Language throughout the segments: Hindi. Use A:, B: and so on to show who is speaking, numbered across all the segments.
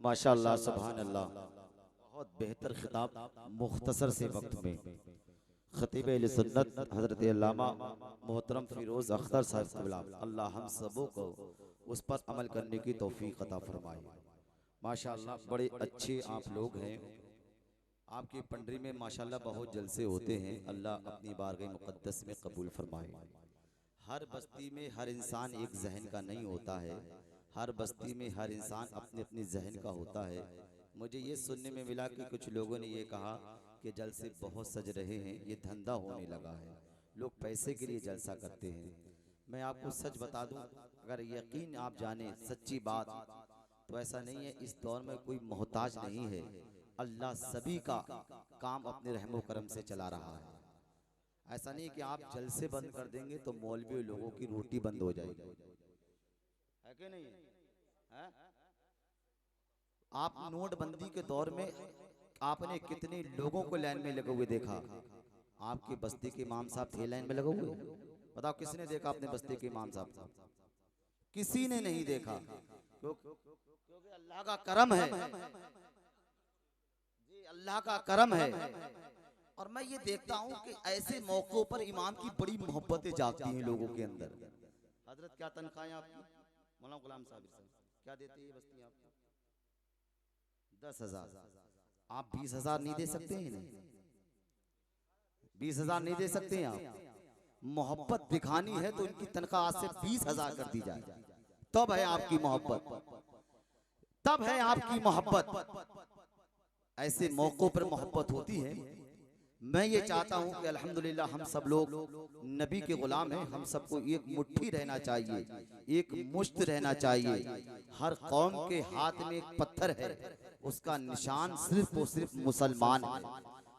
A: माशाअल्लाह सुभान अल्लाह, बहुत बेहतर खिताब मुख्तसर से वक्त में खतीब अहले सुन्नत हजरत अल्लामा मोहतरम फिरोज अख्तर साहब क़िबला, अल्लाह हम सबों को उस पर अमल करने की तौफीक अता फरमाए। माशाअल्लाह बड़े अच्छे आप लोग हैं, आपकी पंडरी में माशाअल्लाह बहुत जलसे होते हैं, अल्लाह अपनी बारगाह मुक़द्दस में कबूल फरमाए। हर बस्ती में हर इंसान एक जहन का नहीं होता है, हर बस्ती में हर इंसान अपने अपने जहन का होता है। मुझे ये सुनने में मिला कि कुछ लोगों ने ये कहा कि जलसे बहुत सज रहे हैं, ये धंधा होने लगा है, लोग पैसे के लिए जलसा करते हैं। मैं आपको सच बता दूं, अगर यकीन आप जाने सच्ची बात, तो ऐसा नहीं है। इस दौर में कोई मोहताज नहीं है, अल्लाह सभी का काम अपने रहमो करम से चला रहा है। ऐसा नहीं कि आप जलसे बंद कर देंगे तो मौलवी लोगों की रोटी बंद हो जाएगी, है कि नहीं है? आप नोटबंदी के दौर में आपने कितने लोगों को लाइन में लगे हुए देखा? आपकी बस्ती के इमाम साहब थे लाइन में लगे हुए? बताओ किसने देखा अपने बस्ती के इमाम साहब? किसी ने नहीं देखा, क्योंकि अल्लाह का करम है जी, अल्लाह का करम है। और मैं ये देखता हूँ कि ऐसे मौकों पर इमाम की बड़ी मोहब्बतें जागती हैं लोगों के अंदर। हजरत क्या तनख्वाह आपकी? मौलाना गुलाम साहब क्या देते हैं बस्ती आपको? 10,000। आप 20,000 नहीं दे सकते हैं? 20,000 नहीं दे सकते हैं आप? मोहब्बत दिखानी है तो इनकी तनख्वाह आज से 20,000 कर दी जाए, तब है आपकी मोहब्बत, तब है आपकी मोहब्बत। ऐसे मौकों पर मोहब्बत होती है। मैं ये चाहता हूं कि अल्हम्दुलिल्लाह हम सब लोग नबी के गुलाम हैं, हम सबको एक मुट्ठी रहना चाहिए, एक मुश्त रहना चाहिए। हर कौम के हाथ में एक पत्थर है, उसका निशान सिर्फ और सिर्फ मुसलमान है।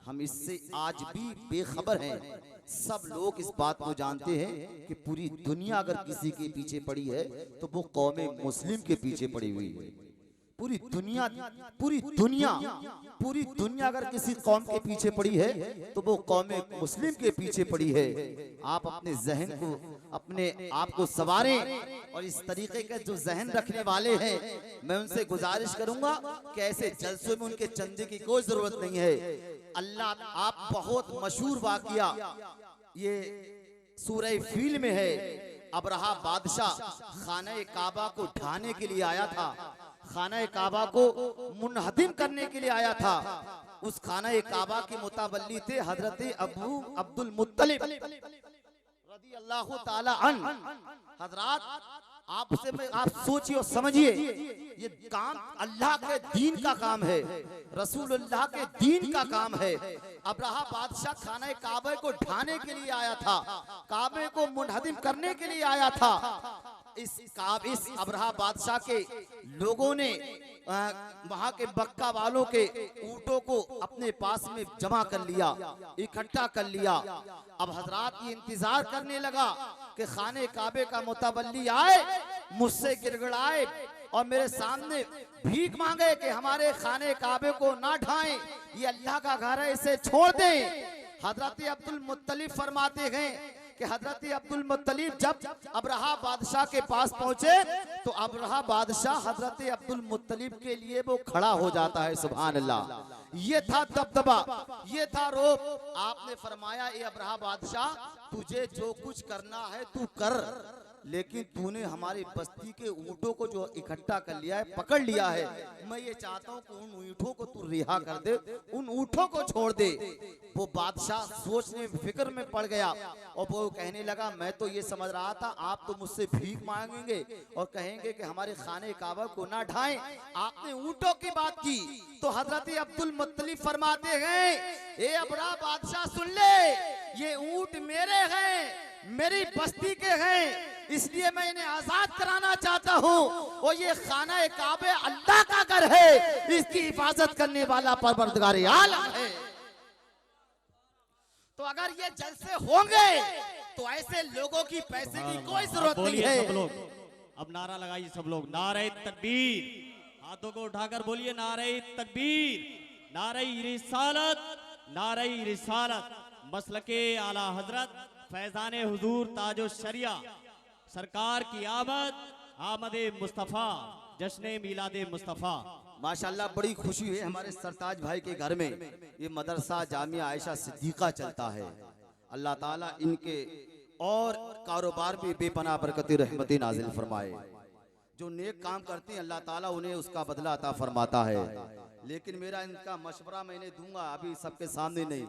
A: हम इससे आज भी बेखबर हैं। सब लोग इस बात को जानते हैं कि पूरी दुनिया अगर किसी के पीछे पड़ी है तो वो कौम मुस्लिम के पीछे पड़ी हुई है। पूरी दुनिया अगर किसी कौम के पीछे पड़ी है तो वो कौम मुस्लिम के पीछे पड़ी है। आप अपने जहन को, अपने आप को संवारें, और इस तरीके के जो जहन रखने वाले हैं मैं उनसे गुजारिश करूंगा कि ऐसे जलसों में उनके चंदे की कोई जरूरत नहीं है। अल्लाह, आप बहुत मशहूर वाकया ये सूरह फील में है। अबरहा बादशाह खाना काबा को ढाने के लिए आया था, खाना काबा को मुनहदिम करने के लिए आया था। उस खाना काबा के मुतवल्ली थे हजरत अबू अब्दुल मुत्तलिब रज़ी अल्लाह ताला अन्हु। हजरात, आपसे मैं आप सोचिए और समझिए, ये काम अल्लाह के दीन का काम है, रसूलुल्लाह के दीन का काम है। अबरहा बादशाह खाना काबे को ढाने के लिए आया था, काबे को मुनहदिम करने के लिए आया था। इस अबरहा बादशाह के लोगों ने वहां के मक्का वालों के ऊंटों को अपने पास में जमा कर लिया, इकट्ठा कर लिया। अब हजरात ये इंतजार करने लगा कि खाने काबे का मुतवल्ली आए, मुझसे गिड़गिड़ाए और मेरे सामने भीख मांगे कि हमारे खाने काबे को ना ढाएं, ये अल्लाह का घर है, इसे छोड़ दें। हजरत अब्दुल मुत्तलिब फरमाते हैं कि हजरत अब्दुल मुत्तलिब जब अबरहा बादशाह के पास पहुंचे तो अबरहा बादशाह हजरत अब्दुल मुत्तलिब के लिए वो खड़ा हो जाता है। सुभान अल्लाह, ये था दबदबा, ये था रोब। आपने फरमाया, ए अबरहा बादशाह, तुझे जो कुछ करना है तू कर, लेकिन तूने हमारी बस्ती के ऊंटों को जो इकट्ठा कर लिया है, पकड़ लिया है, मैं ये चाहता हूँ कि उन ऊंटों को तू रिहा कर दे, उन ऊंटों को छोड़ दे। वो बादशाह सोचने फिक्र में पड़ गया और वो कहने लगा, मैं तो ये समझ रहा था आप तो मुझसे भीख मांगेंगे और कहेंगे कि हमारे खाने काबा को ना ढाएं, आपने ऊंटों की बात की। तो हजरत अब्दुल मुत्तलिब फरमाते हैं, ए अबरहा बादशाह सुन ले, ये ऊंट मेरे हैं, मेरी बस्ती के हैं, इसलिए मैं इन्हें आजाद कराना चाहता हूँ। और ये खाना काबे अल्लाह का घर है, इसकी हिफाजत करने वाला परवरदिगार आलम है। तो अगर ये जलसे होंगे तो ऐसे लोगों की पैसे की कोई जरूरत नहीं है।
B: सब लोग अब नारा लगाइए, सब लोग नारे तकबीर, हाथों को उठाकर बोलिए नारे तकबीर, नारे रिसालत, नारे रिसालत। मसलके आला हजरत फैजान हुजूर ताजो शरिया सरकार की आमद, आमदे मुस्तफ़ा, जश्न मिलादे मुस्तफ़ा।
A: माशाल्लाह बड़ी खुशी है हमारे सरताज भाई के घर में ये मदरसा जामिया आयशा सिद्दीका चलता है। अल्लाह ताला इनके और कारोबार में बेपनाह बरकत रहमती नाजिल फरमाए। जो नेक काम करते हैं अल्लाह ताला उन्हें उसका बदला अता फरमाता है। लेकिन मेरा इनका मशवरा मैंने दूंगा, अभी सबके सामने नहीं,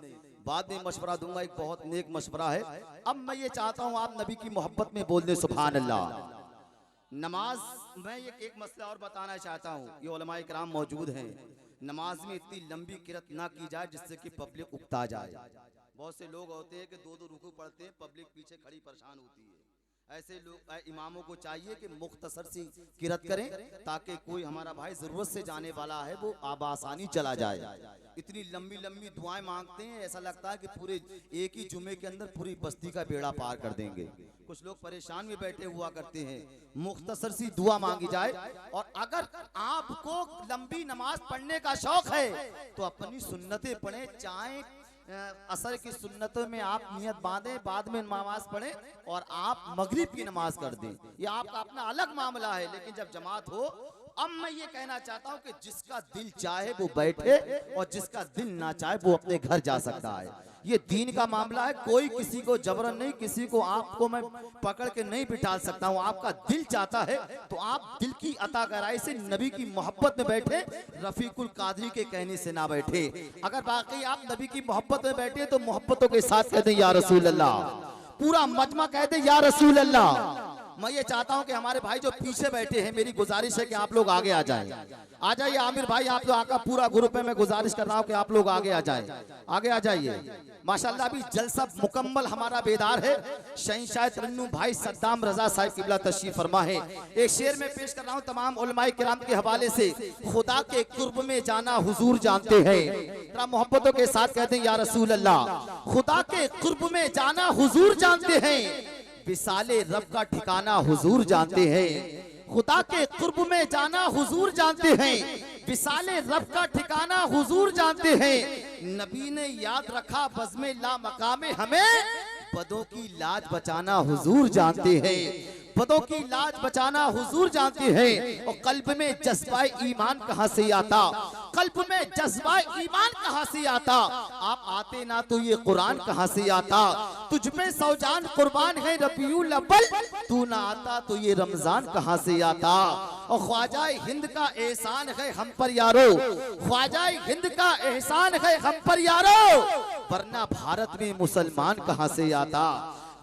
A: बाद में मशवरा दूंगा। एक बहुत नेक मशवरा है। अब मैं ये चाहता हूँ आप नबी की मोहब्बत में बोल दें सुभान अल्लाह। नमाज मैं एक मसला और बताना चाहता हूँ, ये उलमाए किराम मौजूद हैं। नमाज में इतनी लंबी किरत ना की जाए जिससे कि पब्लिक उकता जाए। बहुत से लोग होते हैं कि दो दो रुकू पढ़ते हैं, पब्लिक पीछे खड़ी परेशान होती है। ऐसे लोग इमामों को चाहिए कि मुख्तसर सी किरत करें ताकि कोई हमारा भाई जरूरत से जाने वाला है वो आसानी चला जाए। इतनी लंबी लंबी दुआएं मांगते हैं, ऐसा लगता है कि पूरे एक ही जुमे के अंदर पूरी बस्ती का बेड़ा पार कर देंगे। कुछ लोग परेशान में बैठे हुआ करते हैं, मुख्तसर सी दुआ मांगी जाए। और अगर आपको लंबी नमाज पढ़ने का शौक है तो अपनी सुन्नतें पढ़ें, चाहे असर की सुन्नतों में आप नियत बांधें, बाद में नमाज पढ़ें और आप मगरिब की नमाज कर दें। ये आपका अपना अलग मामला है, लेकिन जब जमात हो। अब मैं ये कहना चाहता हूँ कि जिसका दिल चाहे वो बैठे और जिसका दिल ना चाहे वो अपने घर जा सकता है। ये दीन का मामला है, कोई किसी को जबरन नहीं, किसी को आपको मैं पकड़ के नहीं बिठा सकता हूँ। आपका दिल चाहता है तो आप दिल की अता गहराई से नबी की मोहब्बत में बैठे, रफीकुल कादरी के कहने से ना बैठे। अगर वाकई आप नबी की मोहब्बत में बैठे तो मोहब्बतों के साथ कहते या रसूल अल्लाह, पूरा मजमा कहते या रसूल अल्लाह। मैं ये चाहता हूं कि हमारे भाई जो पीछे बैठे हैं, मेरी गुजारिश है कि आप लोग आगे आ जाएं। आ जाइए आमिर भाई, आप लोग आका पूरा ग्रुप है, मैं गुजारिश कर रहा हूं कि आप लोग आगे आ जाएं, आगे आ जाइए। माशाल्लाह अभी जलसा मुकम्मल हमारा बेदार है। शहंशाह तरन्नुम भाई सद्दाम रजा साहिब किबला तशरीफ फरमा है। एक शेर में पेश कर रहा हूं तमाम उलमाए किराम के हवाले से। खुदा के कुर्ब में जाना हुजूर जानते हैं, जरा मोहब्बतों के साथ कहते हैं या रसूल अल्लाह। खुदा के कुर्ब में जाना हुजूर जानते हैं, विसाले रब का ठिकाना हुजूर जानते हैं। खुदा के कुर्ब में जाना हुजूर जानते हैं, विसाले रब का ठिकाना हुजूर जानते हैं। नबी ने याद रखा बज़्मे ला मकामे हमें, बदों की लाज बचाना हुजूर जानते हैं, बदों की लाज बचाना हुजूर जानते हैं। और कल्ब में जज्बा ईमान कहां से आता, कल्ब में जज्बा ईमान कहां से आता। आप आते ना तो ये कुरान कहां से आता, तुझ पे सौजान कुर्बान है रबीउल अव्वल, तू ना आता तो ये रमजान कहां से आता। और ख्वाजा हिंद का एहसान है हम पर यारो, ख्वाजा हिंद का एहसान है हम पर यारो, वरना भारत में मुसलमान कहां से आता,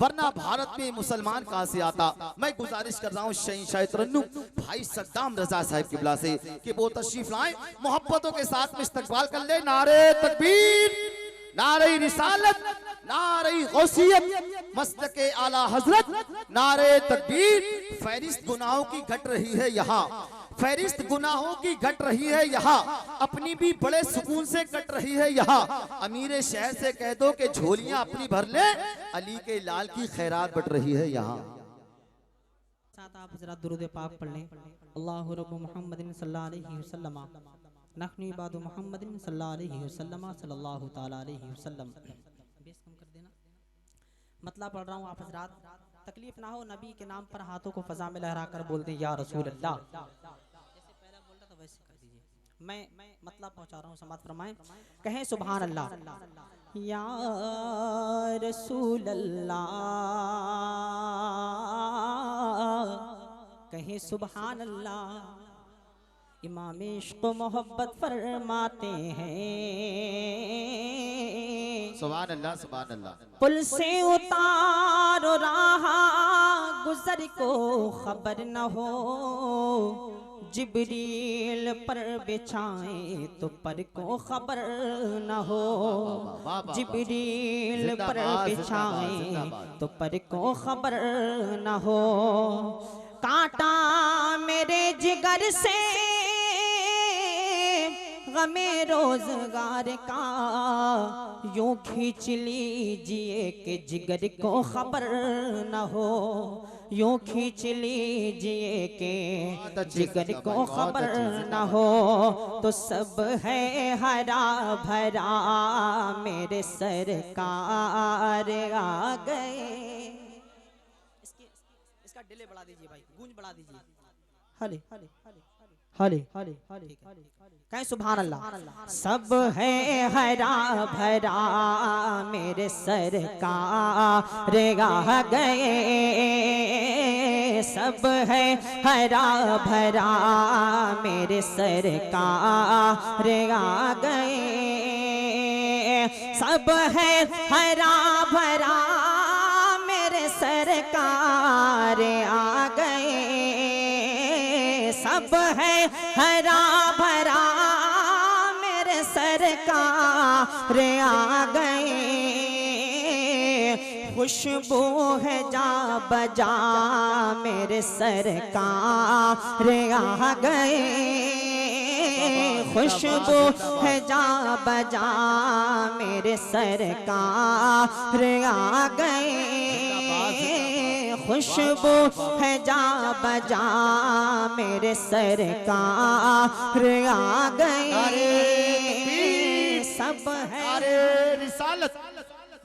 A: वरना भारत में मुसलमान कहां से आता। मैं गुजारिश कर रहा हूँ शहंशाह तरन्नुम भाई सद्दाम रजा साहिब किबला से कि वो तशरीफ लाएं, मोहब्बतों के साथ में इस्तकबाल कर ले। नारे तकबीर, नारे रिसालत, नारे गौसियत, मस्तके आला हजरत, नारे तकबीर। फहरिस्त गुनाहों की घट रही है यहाँ, फहरिस्त गुनाहों की घट रही है यहाँ, अपनी भी बड़े सुकून से कट रही है यहाँ। अमीर शहर से कह दो कि झोलियां अपनी भर ले, अली के लाल की खैरात बट रही है यहाँ।
C: साथ आप जरा दुरूद पाक पढ़ लें। अल्लाहु रब्बु मुहम्मदिन सल्लल्लाहु अलैहि वसल्लम, नहनु इबादु मुहम्मदिन सल्लल्लाहु अलैहि वसल्लम, सल्लल्लाहु ताला अलैहि वसल्लम। बेस कम कर देना। मतलब पढ़ रहा हूँ आप हजरात, तकलीफ ना हो, नबी के नाम पर हाथों को फजा में लहरा कर बोलते हैं या रसूल अल्लाह। जैसे पहला बोल रहा था वैसे कर दीजिए। मैं मतलब पहुंचा रहा हूँ, समात फरमाएं, कहें सुभान अल्लाह, या रसूल अल्लाह, कहें सुभान अल्लाह। इमाम इश्क मोहब्बत फरमाते हैं,
A: सुभान अल्लाह, सुभान अल्लाह।
C: पुल से उतारो रहा गुजर को खबर न हो, जिब्रील पर बिछाए तो पर को खबर न हो, जिब्रील पर बिछाए तो पर को खबर न हो। कांटा मेरे जिगर से गमे रोजगार का, यूं खींच लीजिए कि जिगर को खबर न हो, यूं खींच लीजिए कि जिगर को खबर न हो। तो सब है हरा भरा मेरे सरकार आ गए। इसका डिले बढ़ा दीजिए भाई, गूंज बढ़ा दीजिए। हले हले हले हाले कहीं सुभान अल्लाह। सब है हरा भरा मेरे सरकार आ गए, सब है हरा भरा मेरे सरकार आ गए, सब है हरा भरा मेरे सरकार आ गए, सब है हरा भरा मेरे सरकार आ गए, खुशबू है जा बजा मेरे सरकार आ गए, खुशबू है जा बजा मेरे सरकार आ गए, खुशबू है जा बजा मेरे सरकार आ गए, सब है
A: नारे रिसालत,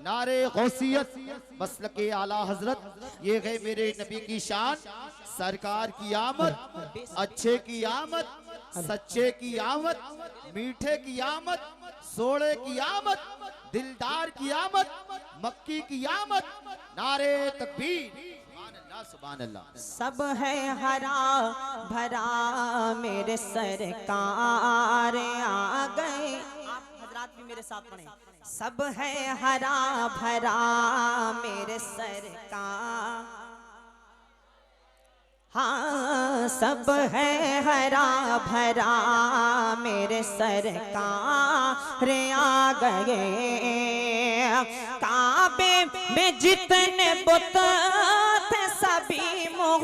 A: नारे गौसियत, मसलके आला हजरत, ये है मेरे नबी की शान। सरकार की आमद, अच्छे की आमद, सच्चे की आमद, मीठे की आमद, सोड़े की आमद, दिलदार की आमद, मक्की की आमद, नारे तकबीर, सुभान अल्लाह।
C: सब है हरा भरा मेरे सरकार आ गए, आप हजरात भी मेरे साथ पढ़ें। सब है हरा भरा मेरे सरकार, हाँ सब है हरा भरा मेरे सरकार आ गए, काबे में जितने बुत थे सभी मोह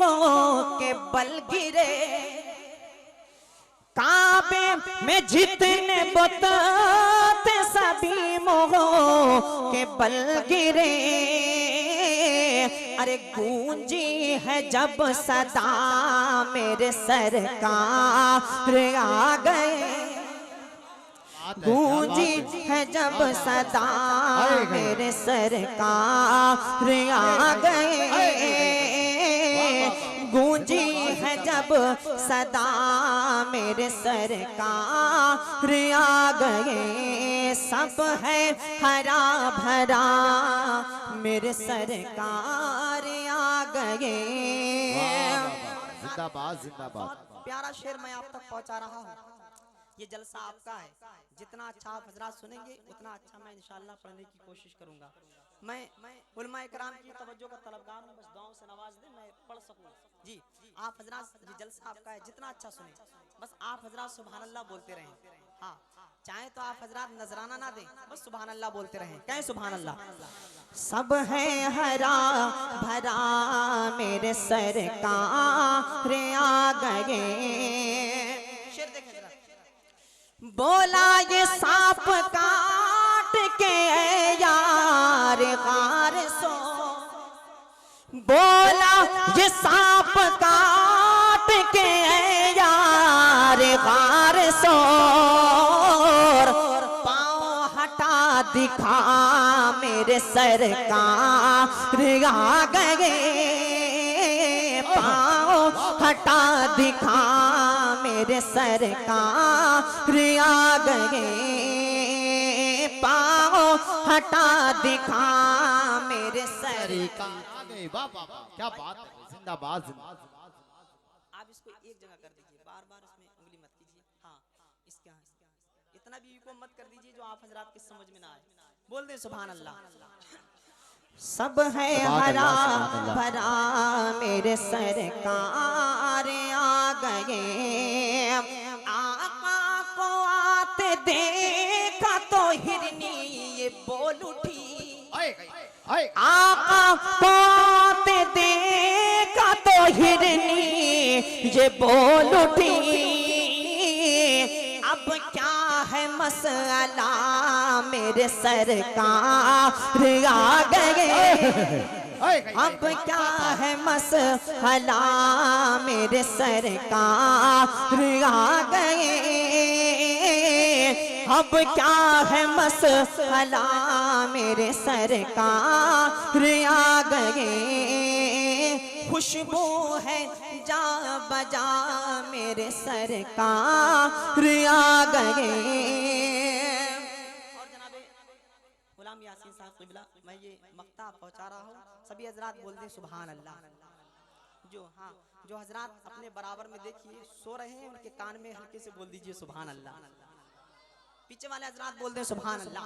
C: के बल गिरे, काबे में जितने बुत थे सभी मोह के बल गिरे, अरे गूंजी है जब सदा मेरे सरकार आ गए, गूंजी है जब सदा मेरे सरकार आ गए, गूंजी है जब सदा मेरे सरकार आ गए, सब है हरा भरा मेरे सरकार आ गए।
A: जिंदाबाद जिंदाबाद।
C: प्यारा शेर मैं आप तक पहुंचा रहा हूँ, ये जलसा आपका है, जितना अच्छा आप हजरात सुनेंगे उतना अच्छा मैं इंशाअल्लाह पढ़ने की कोशिश करूंगा। मैं उलमा इकराम की तवज्जो का तलबगार हूँ, बस दुआओं से नवाज दें मैं पढ़ सकूं। जी आप हजरात, ये जलसा आपका है, जितना अच्छा सुने बस आप हजरात सुभान अल्लाह बोलते रहें। हाँ चाहे तो आप हजरात नजराना ना दें, बस सुभान अल्लाह बोलते रहें। कहें सुभान अल्लाह। सब है हरा भरा मेरे सरकार आ गए, शेर देखें जरा। बोला ये सांप काट के यार गार सो, बोला ये सांप काट के यार गार सो, पाँव हटा दिखा मेरे सरकार आ गए, पाँव हटा दिखा मेरे सरकार आ गए, पाँव हटा दिखा मेरे सरकार
A: आ गए। वाह वाह वाह, क्या बात है, जिंदाबाद जिंदाबाद।
C: आप इसको एक जगह कर दीजिए, बार बार इसमें उंगली मत कीजिए। हाँ इसके इतना भी को मत कर दीजिए जो आप हजरात की समझ में ना आए। बोल दे सुभान अल्लाह। सब है हरा भरा मेरे सरकार आ गए, आका को आते देखा तो हिरनी ये बोल उठी, आका को आते देखा तो हिरनी ये बोल उठी, अब क्या है मसला मेरे सरकार आ गए, अब क्या है मसला मेरे सरकार आ गए, अब क्या है मसला मेरे सरकार आ गए, खुशबू है जा बजा मेरे सरकार आ गए। और जनाबे गुलाम यासीन साहब क़िबला, मैं ये मक्ता पहुंचा रहा हूँ, सभी हजरात बोल दें सुभान अल्लाह। जो हजरात अपने बराबर में देखिए सो रहे हैं, उनके कान में हल्के से बोल दीजिए सुभान अल्लाह। पीछे वाले हजरात बोल दें सुभान अल्लाह।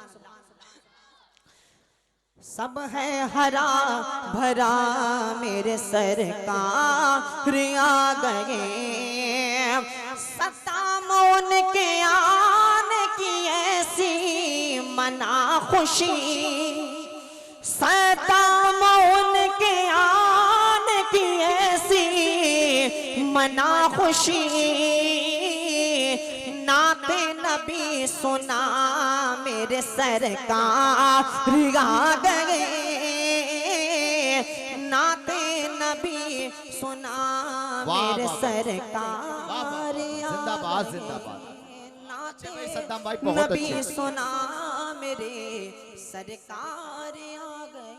C: सब है हरा भरा मेरे सरकार आ गए। सतामों के आने की ऐसी मना खुशी, सतामों के आने की ऐसी मना खुशी, नाते नबी सुना मेरे सरकार आ गए। नाते नबी सुना मेरे सरकार
A: जिंदाबाद जिंदाबाद।
C: नाते
A: सद्दाम भाई बहुत
C: नबी
A: अच्छे।
C: सुना मेरे सरकार आ गए।